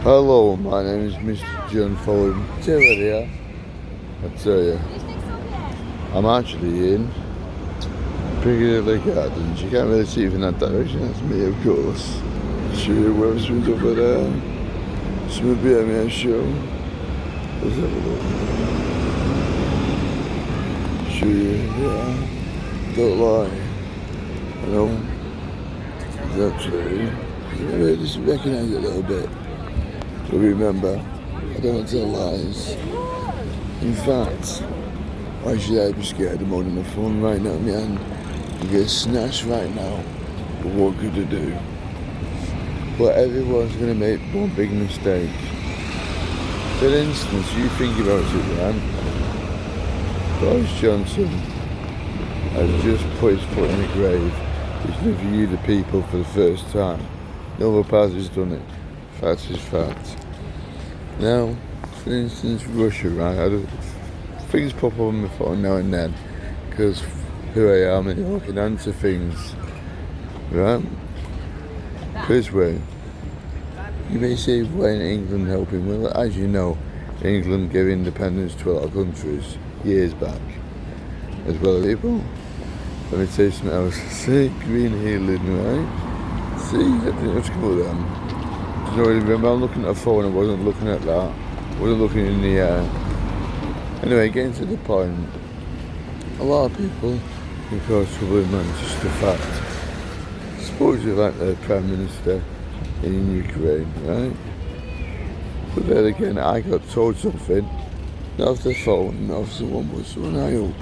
Hello, my name is Mr. John Fulham. Tell you here, I tell you, I'm actually in Piccadilly Gardens. You can't really see it in that direction, that's me of course. Show you Webster's over there. Smooth behind me, I show. Let's have a look. Show you, yeah. Don't lie. I know. It's actually, I just recognise it a little bit. So remember, I don't want to tell lies. In fact, why should I be scared? I'm holding my phone right now in my hand. You get snatched right now. But what could I do? But everyone's going to make one big mistake. For instance, you think about it, man. Boris Johnson has just put his foot in the grave. He's going to view the people for the first time. No other party's done it. Fact is fact. Now, for instance, Russia, right? Things pop up on my phone now and then because who I am and I can answer things, right? This way, you may say, why ain't England helping? Well, as you know, England gave independence to a lot of countries years back, as well as people. Let me tell you something else. See, green healing, right? See, everything else come with them. You know, remember, I'm looking at a phone, I wasn't looking at that. I wasn't looking in the air. Anyway, getting to the point, a lot of people can cause trouble in Manchester. Fact, suppose you're like the Prime Minister in Ukraine, right? But then again, I got told something, not off the phone, not off someone, but someone I hope.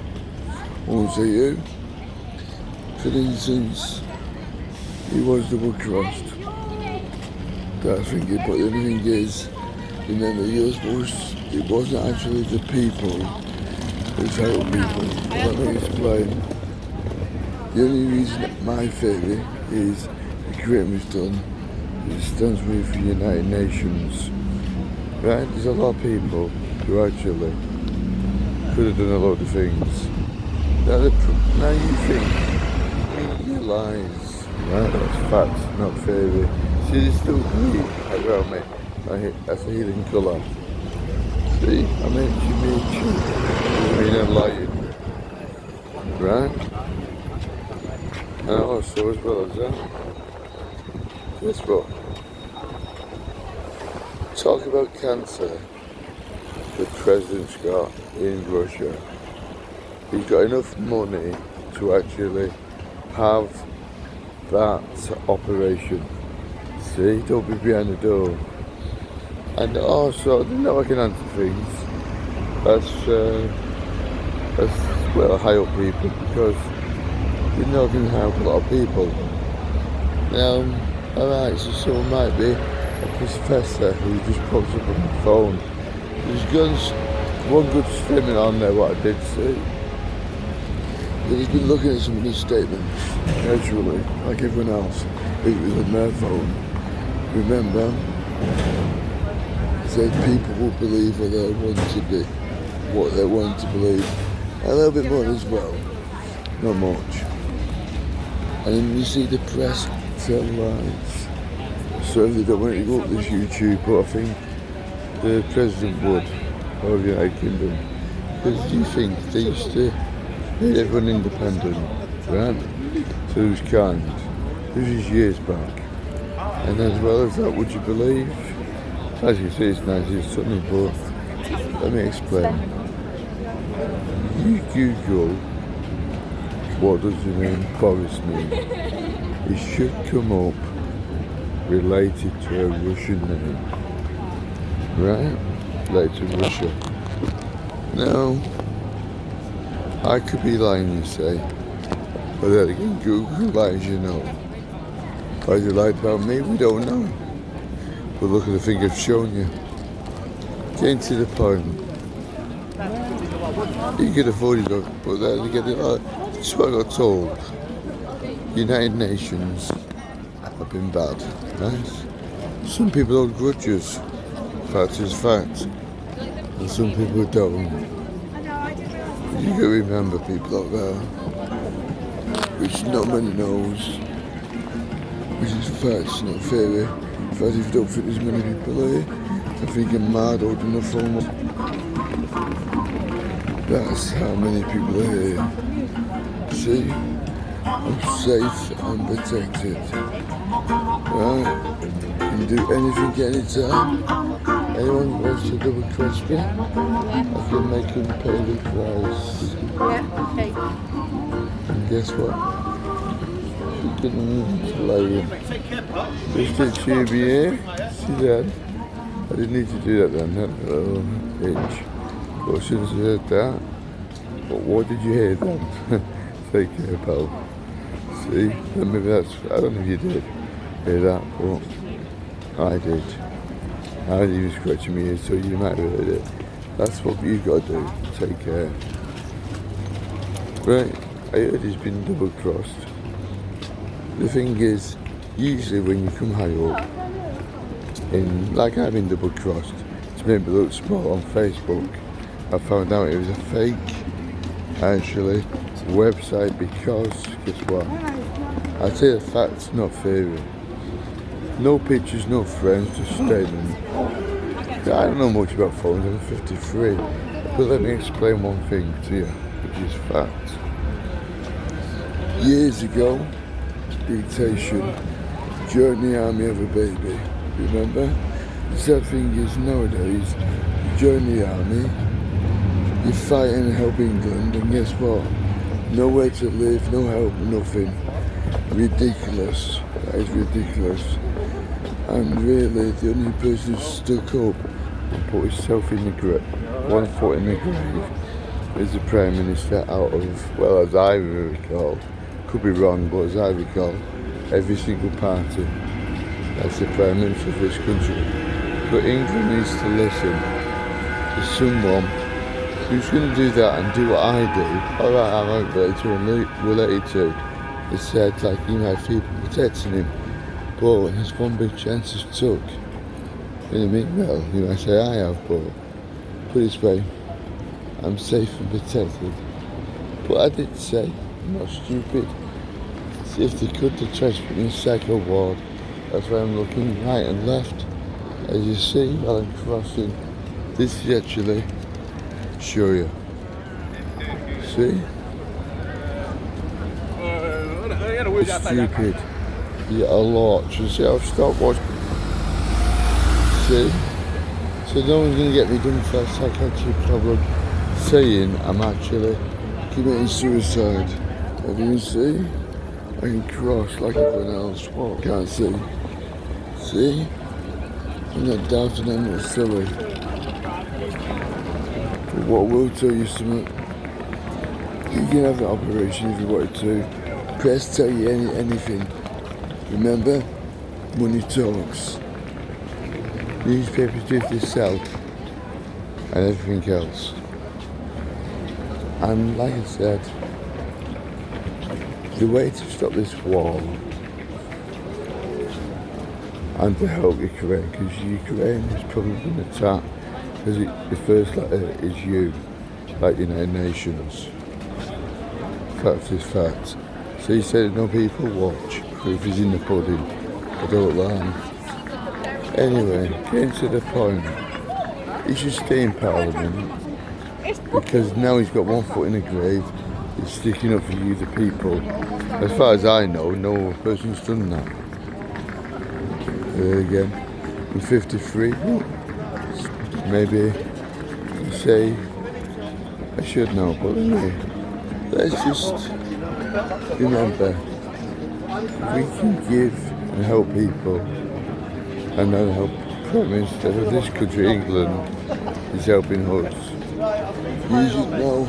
I won't say you. For instance, he was double crossed. That's thinking, but the only thing is, remember, it wasn't actually the people, it was help people. Let me explain. The only reason my theory is the Creator was done, it stands with the United Nations. Right? There's a lot of people who actually could have done a lot of things. Now you think, media lies, right? That's facts, not theory. See, there's still green around me. That's a healing colour. See, I mentioned nature. I mean, I'm lying. Right? And also, as well as that, guess what? Talk about cancer the president's got in Russia. He's got enough money to actually have that operation. See, don't be behind the door. And also, you know I can answer things. That's well, high up people, because you know I can help a lot of people. Now, alright, so someone might be a professor who just pops up on the phone. There's one good statement on there, what I did see. That he's been looking at some of these statements, naturally, like everyone else. It was on their phone. Remember, said people will believe what they want to believe. A little bit more as well, not much. And then you see the press tell lies. So if they don't want to go up this YouTube, but I think the president would, of the United Kingdom. Because do you think they used to make everyone independent, right? So it was kind. This is years back. And as well as that, would you believe? As you see, it's nice, it's sunny, but let me explain. You Google, what does the name Boris mean? It should come up related to a Russian name. Right? Related to Russia. Now, I could be lying, you say. But then again, Google lies, you know. Why they lied about me, we don't know. But look at the thing I've shown you. Getting to the point. You could afford it, but then again, this is what I got told. United Nations have been bad, right? Some people hold grudges. Fact is fact. And some people don't. You can remember people out there, which not many knows, which is facts, not theory. fact, if you don't think there's many people here, I think I'm mad holding the phone. That's how many people are here. See? I'm safe and protected. Right? You can do anything anytime. Anyone wants to double cross me, I can make him pay the price. Yeah, okay. And guess what? You can lay him. Just a tube here. See that? I didn't need to do that then, that little itch. But as soon as I heard that, but what did you hear then? Take care, pal. See? And maybe that's, I don't know if you did hear that, but I did. I didn't even scratching me ears, so you might have heard it. That's what you've got to do. Take care. Right, I heard he's been double crossed. The thing is, usually when you come high up, like I've been double crossed, to make me look small on Facebook, I found out it was a fake, actually, website because, guess what? I tell you the facts, not theory. No pictures, no friends, just statement. I don't know much about phones, I'm 53, but let me explain one thing to you, which is fact. Years ago, dictation, join the army of a baby, remember? The sad thing is nowadays, you join the army, you fight and help England, and guess what? Nowhere to live, no help, nothing. Ridiculous, that is ridiculous. And really, the only person who stuck up and put himself in the grave, one foot in the grave, is the Prime Minister out of, well, as I recall, could be wrong, but as I recall, every single party. That's the Prime Minister of this country. But England needs to listen to someone who's going to do that and do what I do. Alright, I'm not related to. It said, like, you know, people protecting him. But there's one big chance he's took. You know what I mean? Well, you might say I have, but put it this way, I'm safe and protected. But I did say, I'm not stupid. If they could, they try to put me in psycho ward. That's why I'm looking right and left. As you see, while I'm crossing, this is actually show you. See? It's stupid. Yeah, a lot. You see, I've stopped watching. See? So no one's going to get me done for a psychiatric problem saying I'm actually committing suicide. Have you see? I can cross like everyone else. What? Can't see. See? I'm not doubting I'm not silly. But what I will tell you something, you can have the operation if you wanted to. Press tell you anything. Remember, money talks. Newspapers do for yourself and everything else. And like I said, the way to stop this war and to help Ukraine, because Ukraine is probably been attacked, because the first letter is U, like United Nations. Fact is fact. So you said no people watch, proof is in the pudding, I don't lie. Anyway, getting to the point, he should stay in Parliament, because now he's got one foot in the grave, he's sticking up for you, the people. As far as I know, no person's done that. Again, I'm 53, maybe say I should know, but anyway, let's just remember, we can give and help people, and then help Prime Minister of this country, England, is helping us. You should know,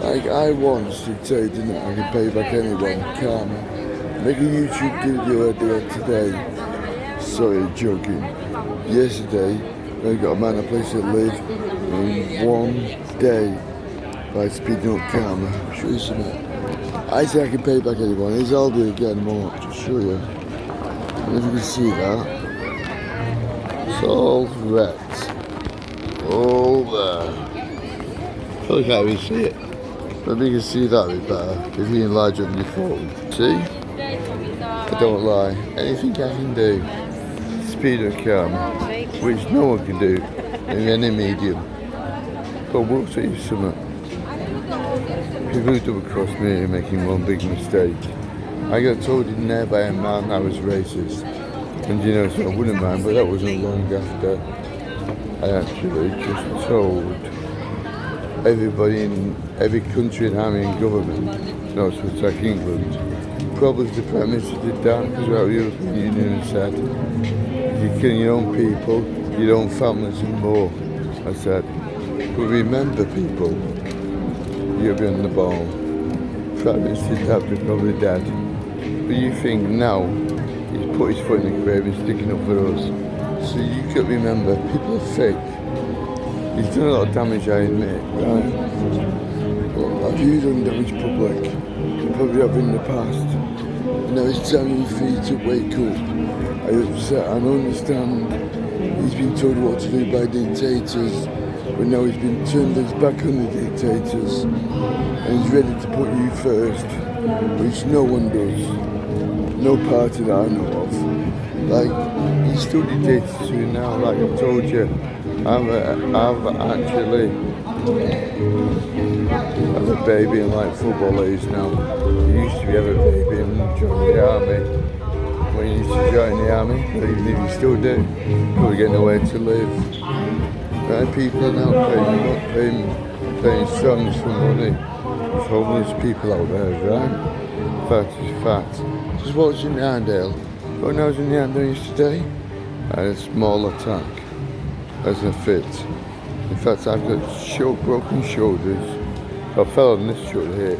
like I once dictated that I can pay back anyone, karma. Make a YouTube video idea today. Sorry, joking. Yesterday, I got a man a place to live in one day by speeding up karma. Show you something. I say I can pay back anyone. Here's I'll do it again more. Just show you. And if you can see that, it's all wrecked. All there. I can't even see it. Maybe you can see that a bit better if you enlarge it on your phone. See? I don't lie. Anything I can do speed of karma, which no one can do in any medium. But we'll tell you something. People who double cross me are making one big mistake. I got told in there by a man I was racist. And you know, so I wouldn't mind, but that wasn't long after I actually just told everybody in every country and army and government not to attack England. Probably the Prime Minister did that because we're out of the European Union and said, you kill your own people, your own families and more. I said, but remember people, you'll be on the ball. Prime Minister Dab's probably dead. But you think now, he's put his foot in the grave and sticking up for us. So you got to remember, people are fake. He's done a lot of damage, I admit, right? But have you done damage public? You probably have in the past. Now it's time for you to wake up. I understand he's been told what to do by dictators, but now he's been turned his back on the dictators, and he's ready to put you first, which no one does. No party that I know of. Like, he's still dictator to now, like I've told you. I've actually have a baby in like football age now. You used to have a baby and join the army. When you used to join the army, but even if you still do, you're getting nowhere to live. Right? People are now paying songs for money. There's homeless people out there, right? Fact is fact. Just watching Arndale. When I was in the Arndale yesterday, I had a small attack. As a fit. In fact, I've got broken shoulders. I fell on this shoulder here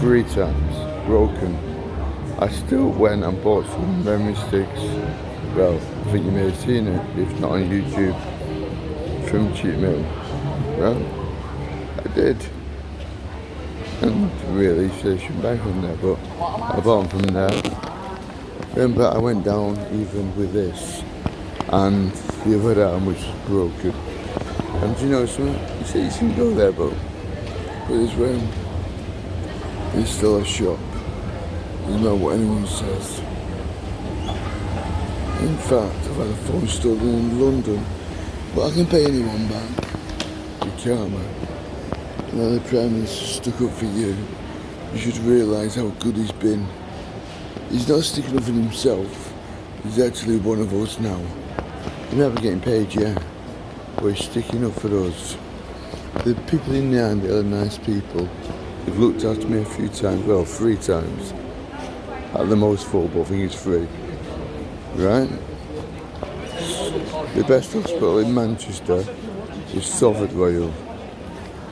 3 times, broken. I still went and bought some memory sticks. Well, I think you may have seen it, if not on YouTube, from Cheap Mill. Well, I did. And really, they shouldn't buy from there, but I bought them from there. Remember, I went down even with this, and the other arm was broken. And you know something? You say you can go there, but this way, there's still a shop. Doesn't matter what anyone says. In fact, I've had a phone stolen in London, but I can pay anyone back. You can't, man. Now the Prime Minister stuck up for you. You should realise how good he's been. He's not sticking up for himself. He's actually one of us now. He's never getting paid yet, but he's sticking up for us. The people in the end are nice people. They've looked after me a few times, well, 3 times. At the most 4, but I think it's 3. Right? The best hospital in Manchester is Salford Royal.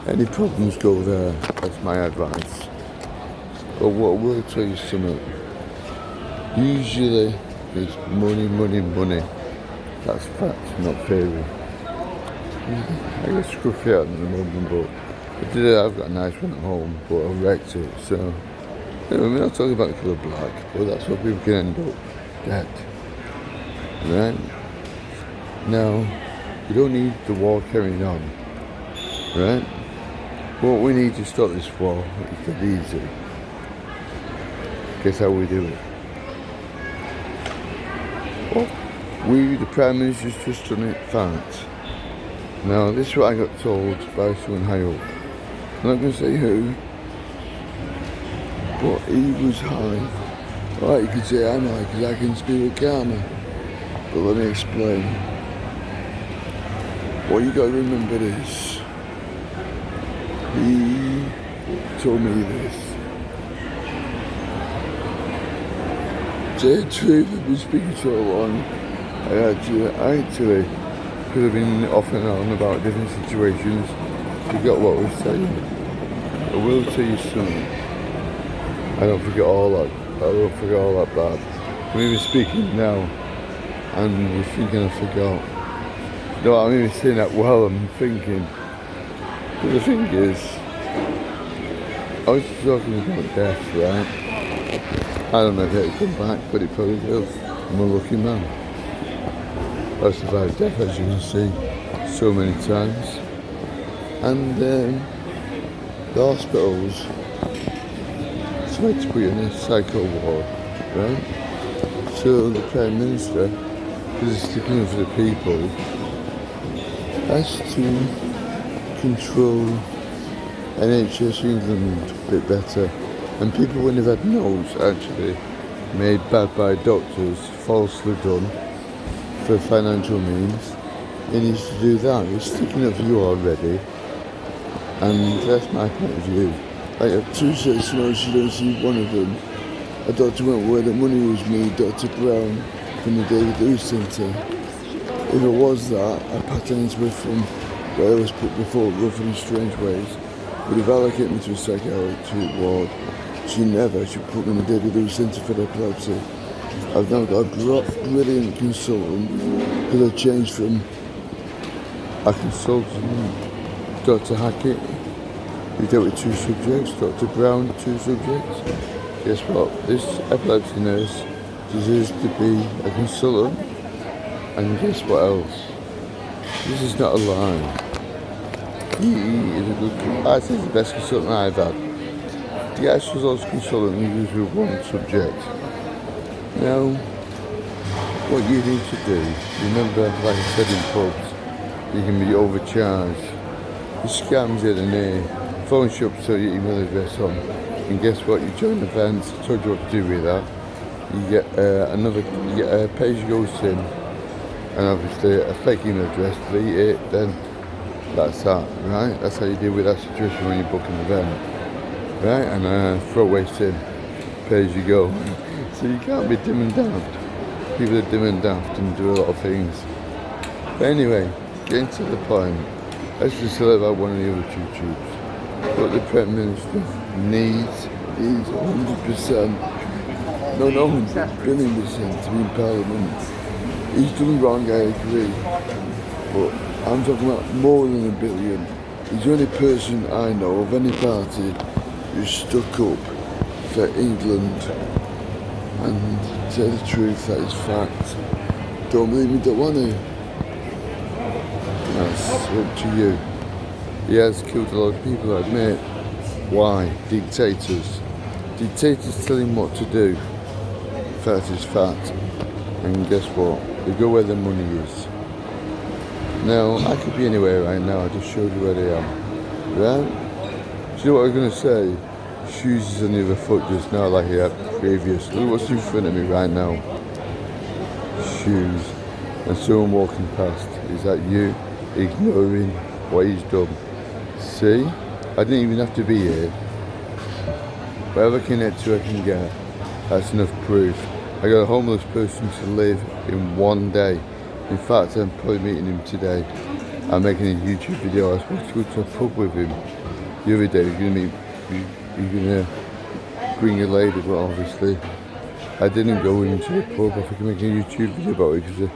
Any problems, go there. That's my advice. But what I will tell you something. Usually it's money, money, money. That's fact, not theory. I get scruffy out in the moment, but today I've got a nice one at home, but I wrecked it, so anyway, we're not talking about the colour black, but that's what people can end up dead. Right? Now, we don't need the war carrying on. Right? What we need to stop this war is dead easy. Guess how we do it? Well, we, the Prime Minister's just done it, fact. Now, this is what I got told by someone high up. I'm not going to say who, but he was high. Alright, you could say I'm high because I can speak with karma. But let me explain. What you got to remember is, he told me this. To tell the truth, I've been speaking so long, I actually could have been off and on about different situations, forgot what I was saying. I will tell you something. I don't forget all that bad. I'm even speaking now, and you're thinking I forgot. No, I'm even saying that while I'm thinking. But the thing is, I was talking about death, right? I don't know if it'll come back, but it probably will. I'm a lucky man. I've survived death, as you can see, so many times. And the hospitals tried to put you in a psycho ward, right? So the Prime Minister because it's sticking up for the people, that's to control NHS England a bit better. And people, when they've had notes actually made bad by doctors, falsely done for financial means, he needs to do that. He's sticking up for you already, and that's my point of view. I have two sets of notes, you don't see one of them. A doctor went where the money was made, Dr. Brown from the David Lewis Centre. If it was that, a pattern away from where I was put before, rough and strange ways, would have allocated me to a psychiatric ward. She never should put me in the David Lewis Centre for epilepsy. I've now got a brilliant consultant, because I changed from a consultant, Dr. Hackett, who dealt with 2 subjects, Dr. Brown, 2 subjects. Guess what? This epilepsy nurse deserves to be a consultant, and guess what else? This is not a lie. He is a good, I think the best consultant I've had. The actual results consultant who uses with 1 subject. Now, what you need to do, remember, like I said in pubs, you can be overcharged. The scams here and there, phone shops throw your email address on, and guess what? You join events, I told you what to do with that. You get a pay-as-you-go SIM, and obviously a fake email address, delete it, then that's that, right? That's how you deal with that situation when you book an event, right? And throw away SIM, pay-as-you-go. So you can't be dim and daft. People are dim and daft and do a lot of things. But anyway, getting to the point, let's just say about one of the other YouTubes. What the Prime Minister needs 100%, no, 100 billion percent to be in Parliament. He's done wrong, I agree. But I'm talking about more than $1 billion. He's the only person I know of any party who's stuck up for England. And to tell the truth, that is fact. Don't believe me, don't want to. That's up to you. He has killed a lot of people, I admit. Why? Dictators. Dictators tell him what to do. Fact is fact. And guess what? They go where the money is. Now, I could be anywhere right now, I just showed you where they are. Right? Do you know what I'm going to say? Shoes is on the other foot just now, like he had previous. Look what's in front of me right now. Shoes. And someone walking past. Is that you ignoring what he's done? See? I didn't even have to be here. Whatever I connect to, I can get. That's enough proof. I got a homeless person to live in one day. In fact, I'm probably meeting him today. I'm making a YouTube video. I was supposed to go to a pub with him the other day. You're gonna bring a lady, but obviously I didn't go into the pub. I think I'm making a YouTube video about it because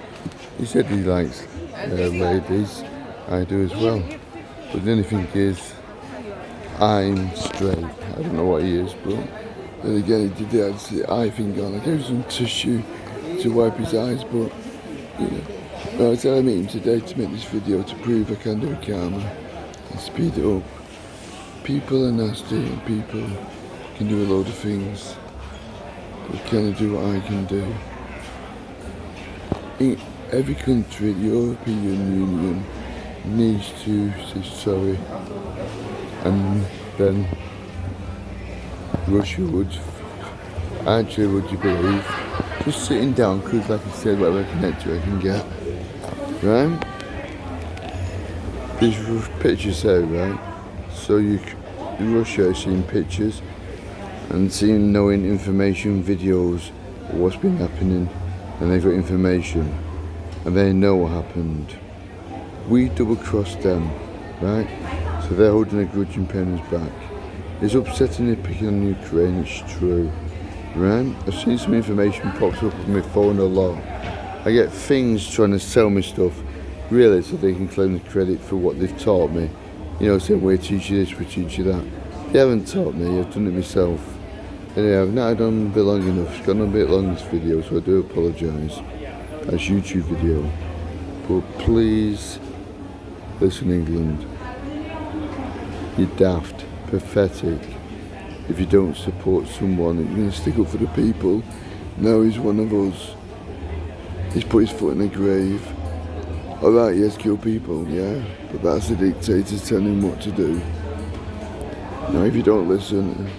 he said he likes ladies. I do as well. But the only thing is, I'm straight. I don't know what he is, but then again, he did the eye thing on. I gave him some tissue to wipe his eyes, but you know. No, I said I meet him today to make this video to prove I can do a karma and speed it up. People are nasty and people can do a load of things, but can I do what I can do? In every country, the European Union needs to say sorry, and then Russia would, actually, would you believe, just sitting down, because like I said, whatever I connect to I can get, right? These pictures there, right? So Russia is seeing pictures and knowing information, videos, what's been happening, and they've got information, and they know what happened. We double-crossed them, right? So they're holding a grudge and paying us back. It's upsetting they're picking on Ukraine, it's true, right? I've seen some information pops up on my phone a lot. I get things trying to sell me stuff, really, so they can claim the credit for what they've taught me. You know, saying we teach you this, we teach you that. They haven't taught me, I've done it myself. Anyway, I've not done a bit long enough. It's gone a bit long, this video, so I do apologise. That's a YouTube video. But please, listen, England. You're daft, pathetic. If you don't support someone, you're going to stick up for the people. Now he's one of us. He's put his foot in the grave. Alright, he has killed people, yeah, but that's the dictators telling him what to do. Now if you don't listen,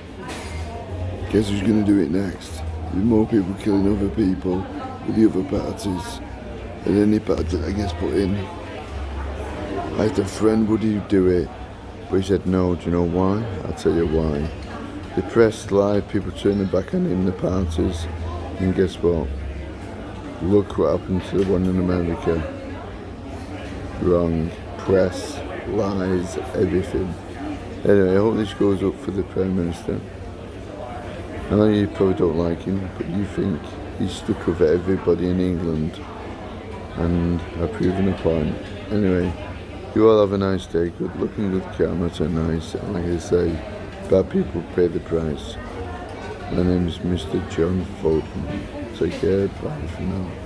guess who's going to do it next? With more people killing other people with the other parties. And any party that gets put in. I asked a friend, would he do it? But he said no. Do you know why? I'll tell you why. The press lied, people turning their back on him, the parties, and guess what? Look what happened to the one in America. Wrong. Press, lies, everything. Anyway, I hope this goes up for the Prime Minister. I know you probably don't like him, but you think he's stuck with everybody in England, and I've proven a point. Anyway, you all have a nice day. Good luck and good karma to nice. And like I say, bad people pay the price. My name is Mr. John Foden. Take care. Bye for now.